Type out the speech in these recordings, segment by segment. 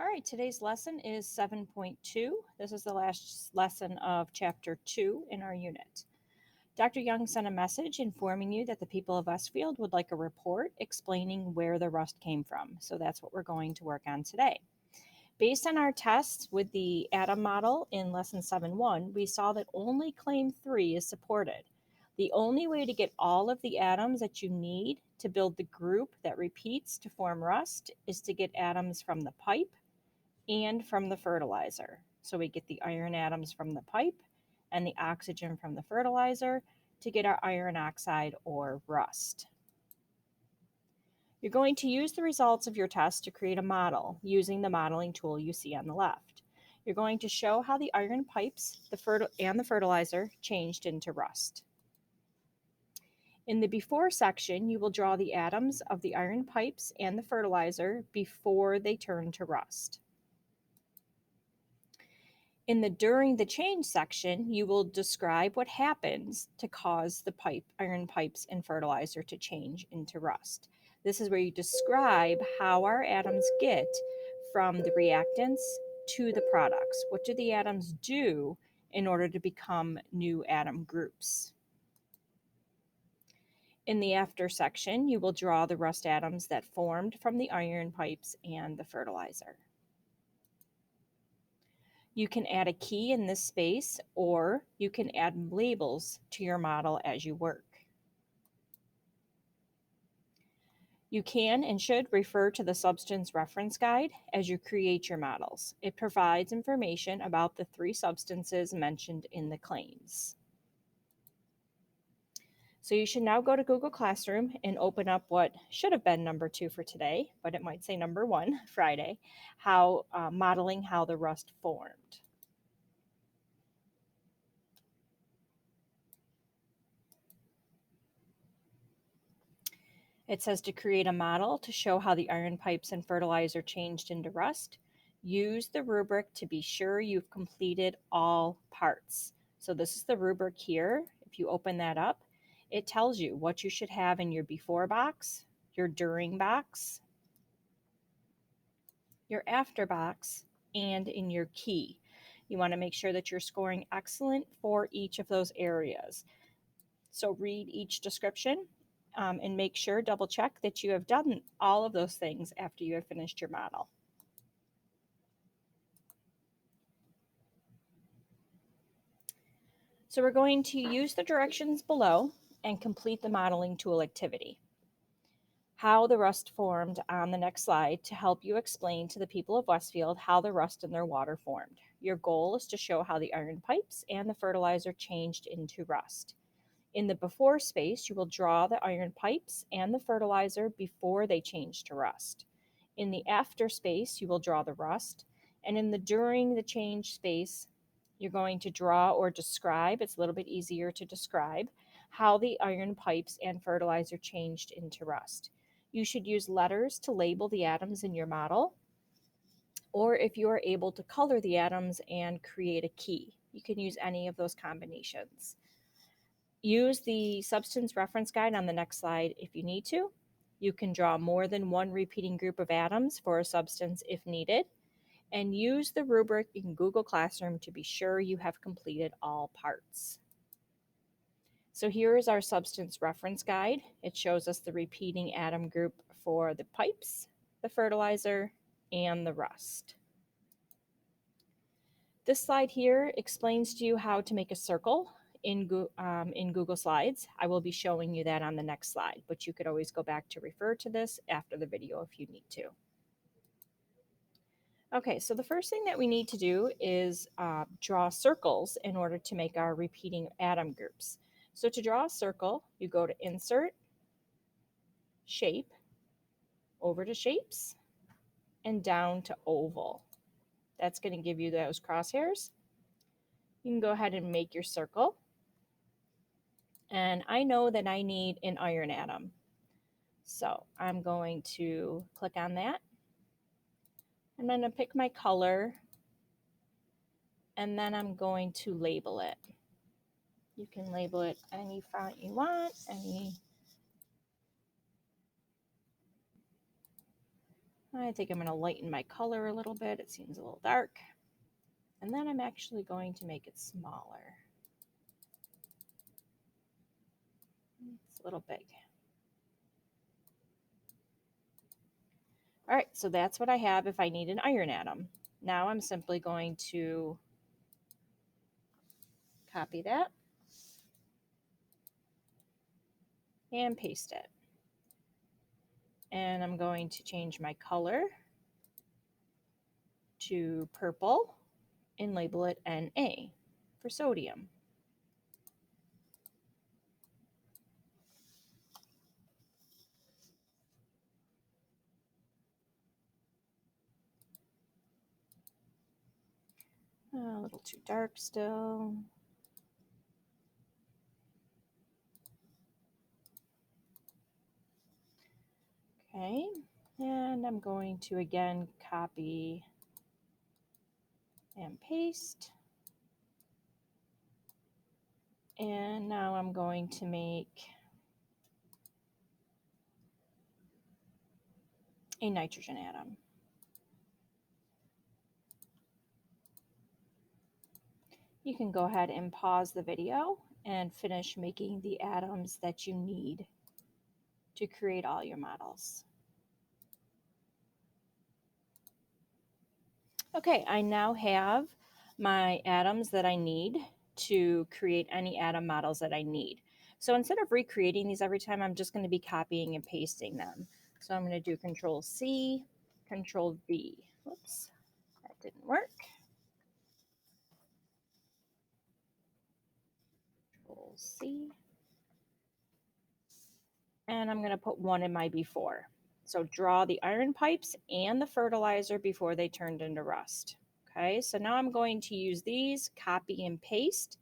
All right, today's lesson is 7.2. This is the last lesson of chapter 2 in our unit. Dr. Young sent a message informing you that the people of Westfield would like a report explaining where the rust came from. So that's what we're going to work on today. Based on our tests with the atom model in lesson 7.1, we saw that only claim 3 is supported. The only way to get all of the atoms that you need to build the group that repeats to form rust is to get atoms from the pipe and from the fertilizer. So we get the iron atoms from the pipe and the oxygen from the fertilizer to get our iron oxide or rust. You're going to use the results of your test to create a model using the modeling tool you see on the left. You're going to show how the iron pipes and the fertilizer changed into rust. In the before section, you will draw the atoms of the iron pipes and the fertilizer before they turn to rust. In the during the change section, you will describe what happens to cause the iron pipes and fertilizer to change into rust. This is where you describe how our atoms get from the reactants to the products. What do the atoms do in order to become new atom groups? In the after section, you will draw the rust atoms that formed from the iron pipes and the fertilizer. You can add a key in this space, or you can add labels to your model as you work. You can and should refer to the substance reference guide as you create your models. It provides information about the 3 substances mentioned in the claims. So you should now go to Google Classroom and open up what should have been number 2 for today, but it might say number 1, Friday, modeling how the rust formed. It says to create a model to show how the iron pipes and fertilizer changed into rust. Use the rubric to be sure you've completed all parts. So this is the rubric here. If you open that up, it tells you what you should have in your before box, your during box, your after box, and in your key. You want to make sure that you're scoring excellent for each of those areas. So read each description and make sure, double check that you have done all of those things after you have finished your model. So we're going to use the directions below and complete the modeling tool activity. How the rust formed on the next slide to help you explain to the people of Westfield how the rust in their water formed. Your goal is to show how the iron pipes and the fertilizer changed into rust. In the before space, you will draw the iron pipes and the fertilizer before they change to rust. In the after space, you will draw the rust. And in the during the change space, you're going to draw or describe, it's a little bit easier to describe, how the iron pipes and fertilizer changed into rust. You should use letters to label the atoms in your model, or if you are able to color the atoms and create a key, you can use any of those combinations. Use the substance reference guide on the next slide if you need to. You can draw more than one repeating group of atoms for a substance if needed, and use the rubric in Google Classroom to be sure you have completed all parts. So here is our substance reference guide. It shows us the repeating atom group for the pipes, the fertilizer, and the rust. This slide here explains to you how to make a circle in Google Slides. I will be showing you that on the next slide, but you could always go back to refer to this after the video if you need to. Okay, so the first thing that we need to do is draw circles in order to make our repeating atom groups. So to draw a circle, you go to Insert, Shape, over to Shapes, and down to Oval. That's going to give you those crosshairs. You can go ahead and make your circle. And I know that I need an iron atom. So I'm going to click on that. I'm going to pick my color, and then I'm going to label it. You can label it any font you want, any. I think I'm going to lighten my color a little bit. It seems a little dark. And then I'm actually going to make it smaller. It's a little big. All right, so that's what I have if I need an iron atom. Now I'm simply going to copy that and paste it. And I'm going to change my color to purple and label it Na for sodium. A little too dark still. Okay, and I'm going to again copy and paste. And now I'm going to make a nitrogen atom. You can go ahead and pause the video and finish making the atoms that you need to create all your models. Okay, I now have my atoms that I need to create any atom models that I need. So instead of recreating these every time, I'm just going to be copying and pasting them. So I'm going to do Control C, Control V. Whoops, that didn't work. Control C. And I'm going to put 1 in my before. So draw the iron pipes and the fertilizer before they turned into rust. Okay, so now I'm going to use these, copy and paste,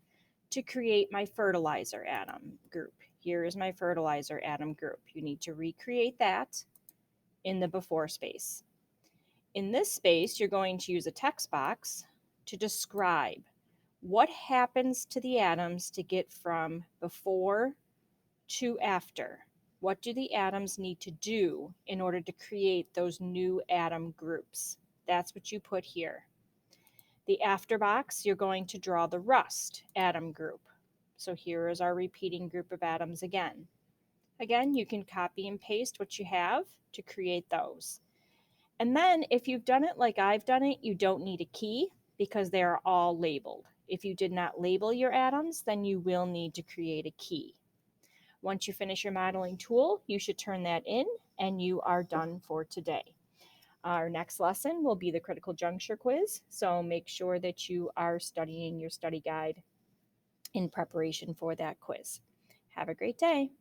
to create my fertilizer atom group. Here is my fertilizer atom group. You need to recreate that in the before space. In this space, you're going to use a text box to describe what happens to the atoms to get from before to after. What do the atoms need to do in order to create those new atom groups? That's what you put here. The after box, you're going to draw the rust atom group. So here is our repeating group of atoms again. Again, you can copy and paste what you have to create those. And then if you've done it like I've done it, you don't need a key because they are all labeled. If you did not label your atoms, then you will need to create a key. Once you finish your modeling tool, you should turn that in and you are done for today. Our next lesson will be the critical juncture quiz, so make sure that you are studying your study guide in preparation for that quiz. Have a great day.